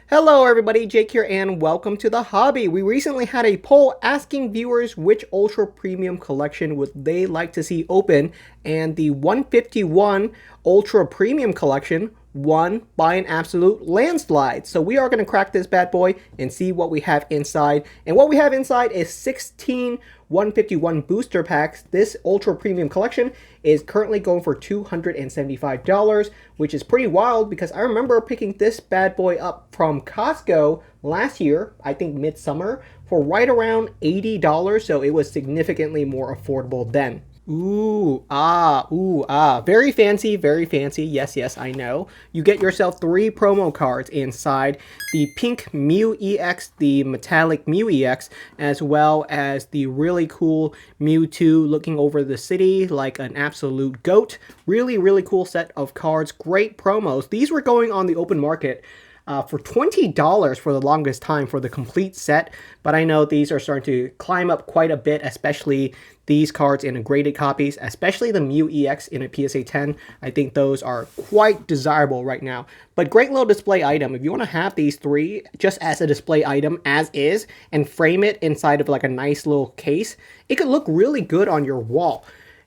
Hello everybody, Jake here and welcome to the hobby. We recently had a poll asking viewers which ultra premium collection would they like to see open, and the 151 ultra premium collection won by an absolute landslide. So we are going to crack this bad boy and see what we have inside. And what we have inside is 16 151 booster packs. This ultra premium collection is currently going for $275, which is pretty wild because I remember picking this bad boy up from Costco last year, I think midsummer, for right around $80, so it was significantly more affordable then. Ooh, ah. Very fancy, very fancy. Yes, yes, I know. You get yourself 3 promo cards inside. The pink Mew EX, the metallic Mew EX, as well as the really cool Mewtwo looking over the city like an absolute goat. Really, really cool set of cards. Great promos. These were going on the open market for $20 for the longest time for the complete set, but I know these are starting to climb up quite a bit, especially these cards in graded copies, especially the Mew EX in a PSA 10. I think those are quite desirable right now. But great little display item. If you want to have these 3 just as a display item as is and frame it inside of like a nice little case, it could look really good on your wall.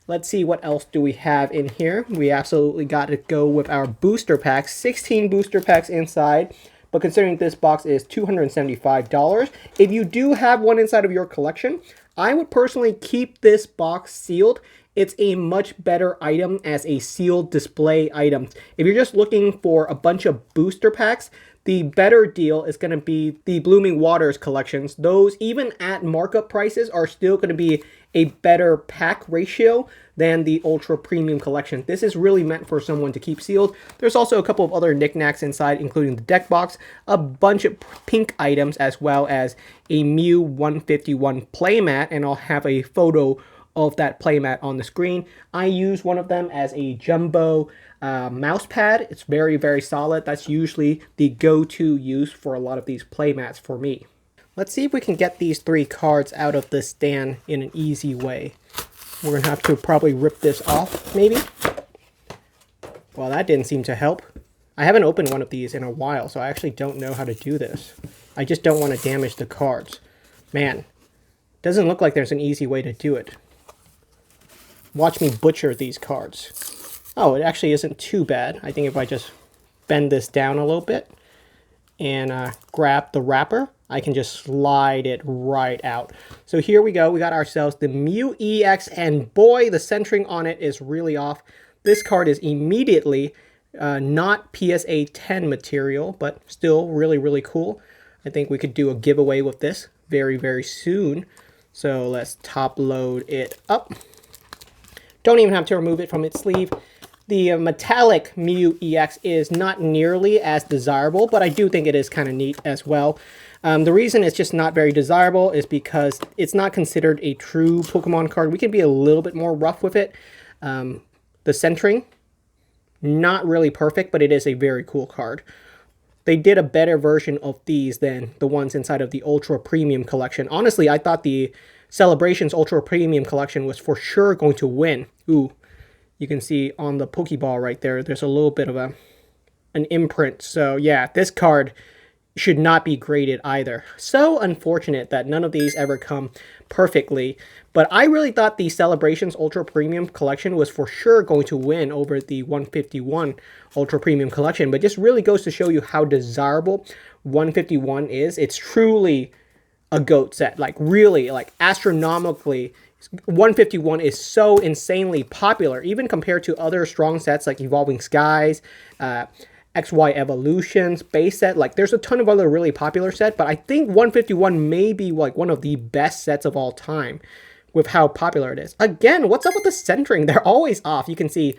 Let's see what else do we have in here. We absolutely got to go with our booster packs. 16 booster packs inside. But considering this box is $275, if you do have one inside of your collection, I would personally keep this box sealed. It's a much better item as a sealed display item. If you're just looking for a bunch of booster packs, the better deal is going to be the Blooming Waters collections. Those, even at markup prices, are still going to be a better pack ratio than the ultra premium collection. This is really meant for someone to keep sealed. There's also a couple of other knickknacks inside, including the deck box, a bunch of pink items, as well as a Mew 151 playmat, and I'll have a photo of that playmat on the screen. I use one of them as a jumbo mouse pad. It's very, very solid. That's usually the go-to use for a lot of these playmats for me. Let's see if we can get these 3 cards out of this stand in an easy way. We're going to have to probably rip this off, maybe. Well, that didn't seem to help. I haven't opened one of these in a while, so I actually don't know how to do this. I just don't want to damage the cards. Man, doesn't look like there's an easy way to do it. Watch me butcher these cards. Oh, it actually isn't too bad. I think if I just bend this down a little bit and grab the wrapper, I can just slide it right out. So here we go. We got ourselves the Mew EX, and boy, the centering on it is really off. This card is immediately not PSA 10 material, but still really, really cool. I think we could do a giveaway with this very, very soon. So let's top load it up. Don't even have to remove it from its sleeve. The metallic Mew EX is not nearly as desirable, but I do think it is kind of neat as well. The reason it's just not very desirable is because it's not considered a true Pokemon card. We can be a little bit more rough with it. The centering, not really perfect, but it is a very cool card. They did a better version of these than the ones inside of the Ultra Premium Collection. Honestly, I thought the Celebrations Ultra Premium Collection was for sure going to win. Ooh, you can see on the Pokeball right there, there's a little bit of an imprint. So yeah, this card should not be graded either. So unfortunate that none of these ever come perfectly. But I really thought the Celebrations Ultra Premium Collection was for sure going to win over the 151 Ultra Premium Collection. But just really goes to show you how desirable 151 is. It's truly a GOAT set. Like really, like astronomically, 151 is so insanely popular, even compared to other strong sets like Evolving Skies, XY Evolutions, base set. Like there's a ton of other really popular sets, but I think 151 may be like one of the best sets of all time with how popular it is. Again, what's up with the centering? They're always off. You can see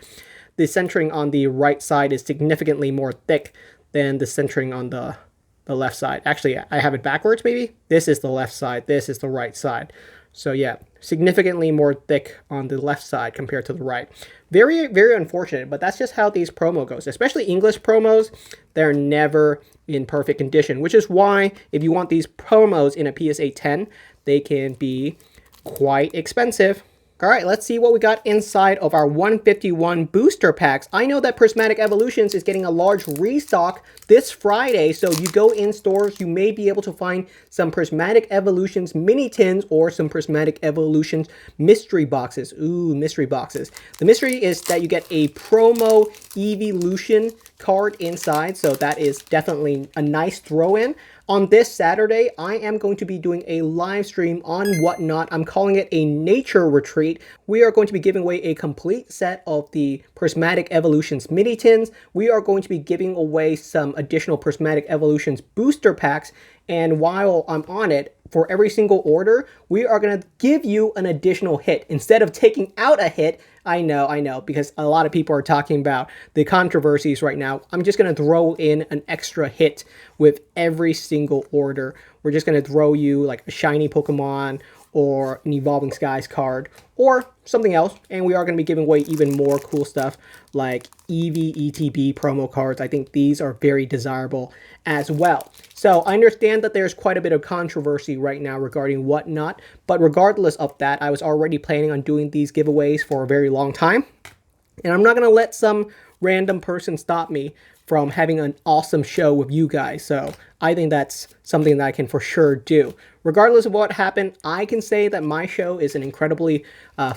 the centering on the right side is significantly more thick than the centering on the left side. Actually, I have it backwards maybe. This is the left side, this is the right side. So yeah, significantly more thick on the left side compared to the right. Very, very unfortunate, but that's just how these promo goes. Especially English promos, they're never in perfect condition, which is why if you want these promos in a PSA 10, they can be quite expensive. All right, let's see what we got inside of our 151 booster packs. I know that Prismatic Evolutions is getting a large restock this Friday, so you go in stores, you may be able to find some Prismatic Evolutions mini tins or some Prismatic Evolutions mystery boxes. Ooh, mystery boxes. The mystery is that you get a promo Evolution card inside, so that is definitely a nice throw-in. On this Saturday, I am going to be doing a live stream on Whatnot. I'm calling it a nature retreat. We are going to be giving away a complete set of the Prismatic Evolutions mini tins. We are going to be giving away some additional Prismatic Evolutions booster packs. And while I'm on it, for every single order, we are going to give you an additional hit. Instead of taking out a hit, I know, because a lot of people are talking about the controversies right now. I'm just going to throw in an extra hit with every single order. We're just going to throw you like a shiny Pokemon or an Evolving Skies card or something else. And we are going to be giving away even more cool stuff like EV ETB promo cards. I think these are very desirable as well. So I understand that there's quite a bit of controversy right now regarding Whatnot, but regardless of that, I was already planning on doing these giveaways for a very long time. And I'm not going to let some random person stop me from having an awesome show with you guys. So I think that's something that I can for sure do. Regardless of what happened, I can say that my show is an incredibly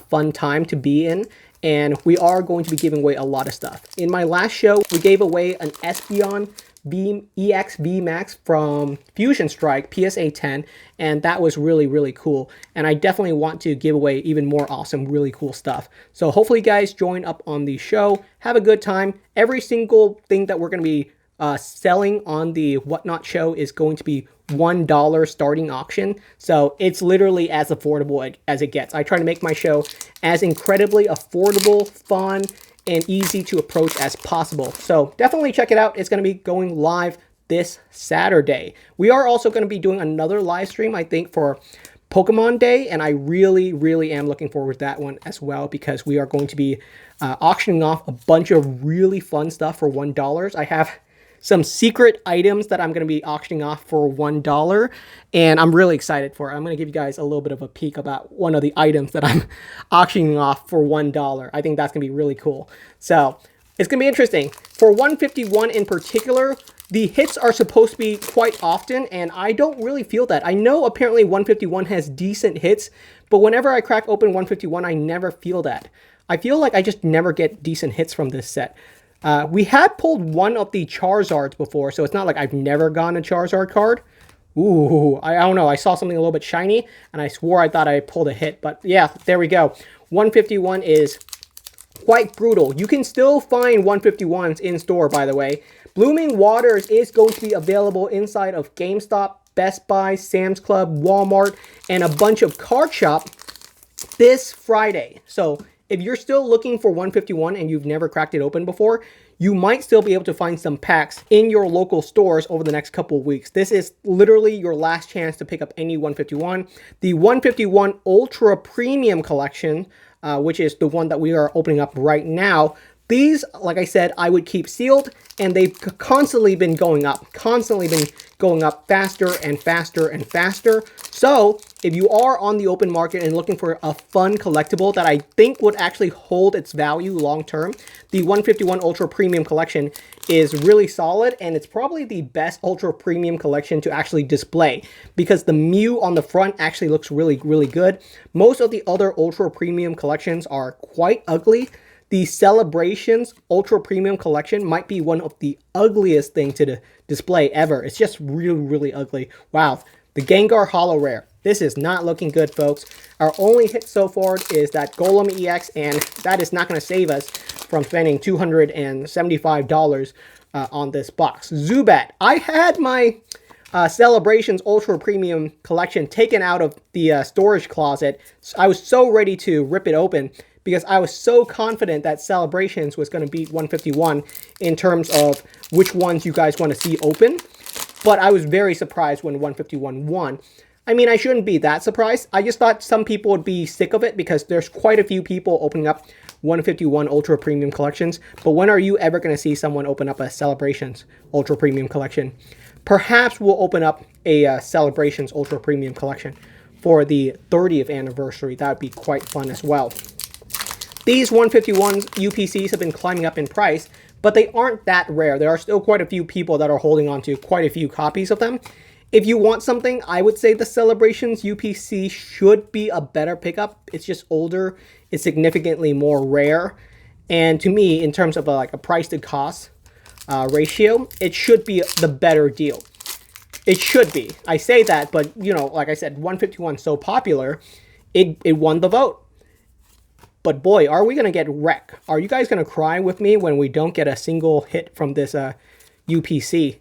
fun time to be in. And we are going to be giving away a lot of stuff. In my last show, we gave away an Espeon EX VMAX from Fusion Strike PSA 10, and that was really, really cool. And I definitely want to give away even more awesome, really cool stuff. So hopefully you guys join up on the show, have a good time. Every single thing that we're going to be selling on the Whatnot show is going to be $1 starting auction. So it's literally as affordable as it gets. I try to make my show as incredibly affordable, fun, and easy to approach as possible. So definitely check it out. It's going to be going live this Saturday. We are also going to be doing another live stream, I think, for Pokemon Day, and I really, really am looking forward to that one as well, because we are going to be auctioning off a bunch of really fun stuff for $1. I have some secret items that I'm going to be auctioning off for $1, and I'm really excited for it. I'm going to give you guys a little bit of a peek about one of the items that I'm auctioning off for $1. I think that's going to be really cool. So it's going to be interesting. For 151 in particular, the hits are supposed to be quite often, and I don't really feel that. I know apparently 151 has decent hits, but whenever I crack open 151, I never feel that. I feel like I just never get decent hits from this set. We had pulled one of the Charizards before, so it's not like I've never gotten a Charizard card. Ooh, I don't know. I saw something a little bit shiny, and I swore I thought I pulled a hit. But yeah, there we go. 151 is quite brutal. You can still find 151s in store, by the way. Blooming Waters is going to be available inside of GameStop, Best Buy, Sam's Club, Walmart, and a bunch of card shop this Friday. So if you're still looking for 151 and you've never cracked it open before, you might still be able to find some packs in your local stores over the next couple of weeks. This is literally your last chance to pick up any 151. The 151 Ultra Premium Collection, which is the one that we are opening up right now. These, like I said, I would keep sealed, and they've constantly been going up faster and faster and faster. So if you are on the open market and looking for a fun collectible that I think would actually hold its value long term, the 151 Ultra Premium Collection is really solid, and it's probably the best Ultra Premium Collection to actually display, because the Mew on the front actually looks really, really good. Most of the other Ultra Premium Collections are quite ugly. The Celebrations Ultra Premium Collection might be one of the ugliest thing to display ever. It's just really, really ugly. Wow. The Gengar Holo Rare. This is not looking good, folks. Our only hit so far is that Golem EX, and that is not going to save us from spending $275 on this box. Zubat. I had my Celebrations Ultra Premium Collection taken out of the storage closet. I was so ready to rip it open, because I was so confident that Celebrations was going to beat 151 in terms of which ones you guys want to see open. But I was very surprised when 151 won. I mean, I shouldn't be that surprised. I just thought some people would be sick of it, because there's quite a few people opening up 151 Ultra Premium Collections. But when are you ever going to see someone open up a Celebrations Ultra Premium Collection? Perhaps we'll open up a Celebrations Ultra Premium Collection for the 30th anniversary. That would be quite fun as well. These 151 UPCs have been climbing up in price, but they aren't that rare. There are still quite a few people that are holding on to quite a few copies of them. If you want something, I would say the Celebrations UPC should be a better pickup. It's just older. It's significantly more rare. And to me, in terms of a price to cost ratio, it should be the better deal. It should be. I say that, but you know, like I said, 151 is so popular, it won the vote. But boy, are we going to get wrecked. Are you guys going to cry with me when we don't get a single hit from this UPC?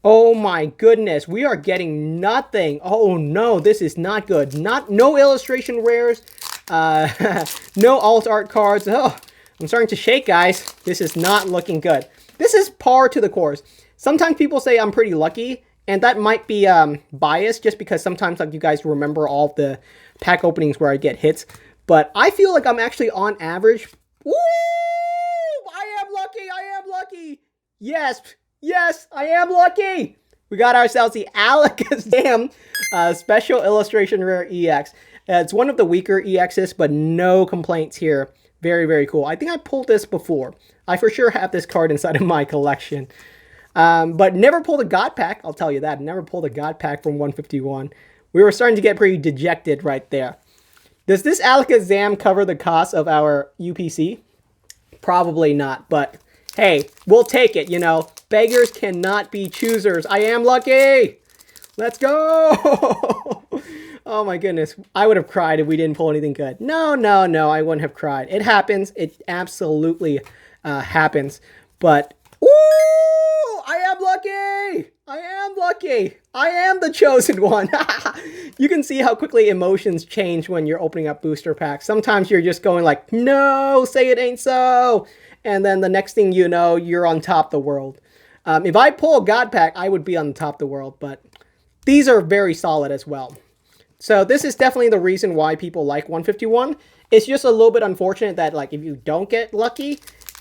Oh my goodness, we are getting nothing. Oh no, this is not good. No illustration rares, no alt art cards. Oh, I'm starting to shake, guys. This is not looking good. This is par to the course. Sometimes people say I'm pretty lucky, and that might be biased just because sometimes like you guys remember all the pack openings where I get hits. But I feel like I'm actually on average. Woo! I am lucky. I am lucky. Yes. Yes, I am lucky. We got ourselves the Alakazam Special Illustration Rare EX. It's one of the weaker EXs, but no complaints here. Very, very cool. I think I pulled this before. I for sure have this card inside of my collection. But never pulled a God Pack, I'll tell you that. Never pulled a God Pack from 151. We were starting to get pretty dejected right there. Does this Alakazam cover the cost of our UPC? Probably not, but hey, we'll take it, you know. Beggars cannot be choosers. I am lucky. Let's go. Oh my goodness. I would have cried if we didn't pull anything good. No, I wouldn't have cried. It happens. It absolutely happens. But, woo! I am lucky. I am lucky. I am the chosen one. You can see how quickly emotions change when you're opening up booster packs. Sometimes you're just going like, no, say it ain't so. And then the next thing you know, you're on top of the world. If I pull a God Pack, I would be on top of the world. But these are very solid as well. So this is definitely the reason why people like 151. It's just a little bit unfortunate that like if you don't get lucky,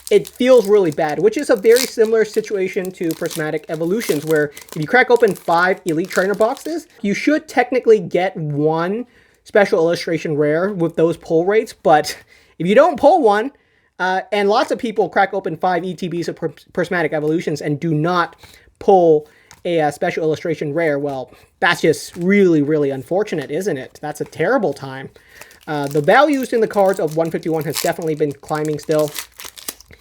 it feels really bad, which is a very similar situation to Prismatic Evolutions, where if you crack open 5 Elite Trainer boxes, you should technically get 1 Special Illustration Rare with those pull rates. But if you don't pull one, and lots of people crack open 5 ETBs of Prismatic Evolutions and do not pull a Special Illustration Rare, well, that's just really, really unfortunate, isn't it? That's a terrible time. The values in the cards of 151 has definitely been climbing still.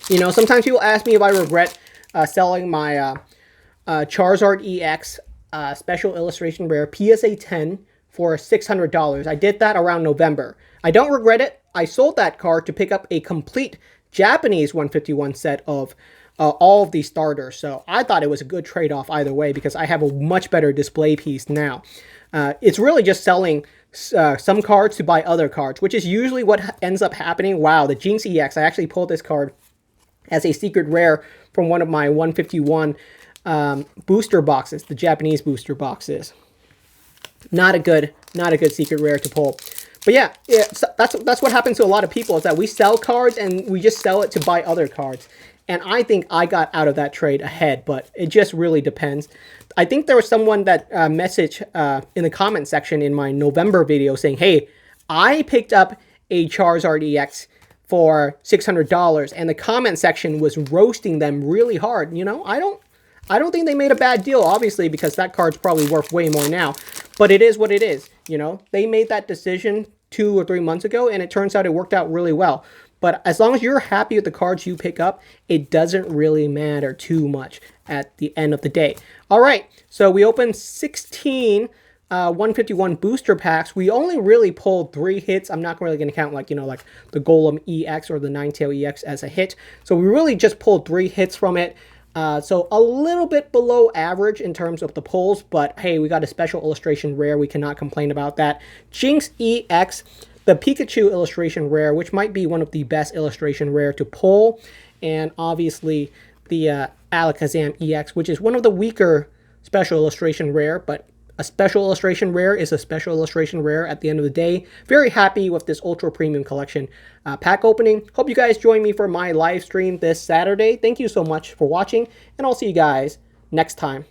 You know, sometimes people ask me if I regret selling my Charizard EX Special Illustration Rare PSA 10 for $600. I did that around November. I don't regret it. I sold that card to pick up a complete Japanese 151 set of all of these starters. So I thought it was a good trade-off either way because I have a much better display piece now. It's really just selling some cards to buy other cards, which is usually what ends up happening. Wow, the Jinx EX. I actually pulled this card as a secret rare from one of my 151 booster boxes, the Japanese booster boxes. Not a good secret rare to pull. But yeah, so that's what happens to a lot of people, is that we sell cards and we just sell it to buy other cards. And I think I got out of that trade ahead, but it just really depends. I think there was someone that messaged in the comment section in my November video saying, hey, I picked up a Charizard EX for $600, and the comment section was roasting them really hard. You know, I don't think they made a bad deal, obviously, because that card's probably worth way more now. But it is what it is, you know. They made that decision 2 or 3 months ago, and it turns out it worked out really well. But as long as you're happy with the cards you pick up, it doesn't really matter too much at the end of the day. All right, so we opened 16 151 booster packs. We only really pulled 3 hits. I'm not really going to count like, you know, like the Golem EX or the Ninetale EX as a hit. So we really just pulled 3 hits from it. So a little bit below average in terms of the pulls, but hey, we got a Special Illustration Rare. We cannot complain about that. Jinx EX, the Pikachu Illustration Rare, which might be one of the best Illustration Rare to pull. And obviously the Alakazam EX, which is one of the weaker Special Illustration Rare, but a Special Illustration Rare is a Special Illustration Rare at the end of the day. Very happy with this Ultra Premium Collection pack opening. Hope you guys join me for my live stream this Saturday. Thank you so much for watching, and I'll see you guys next time.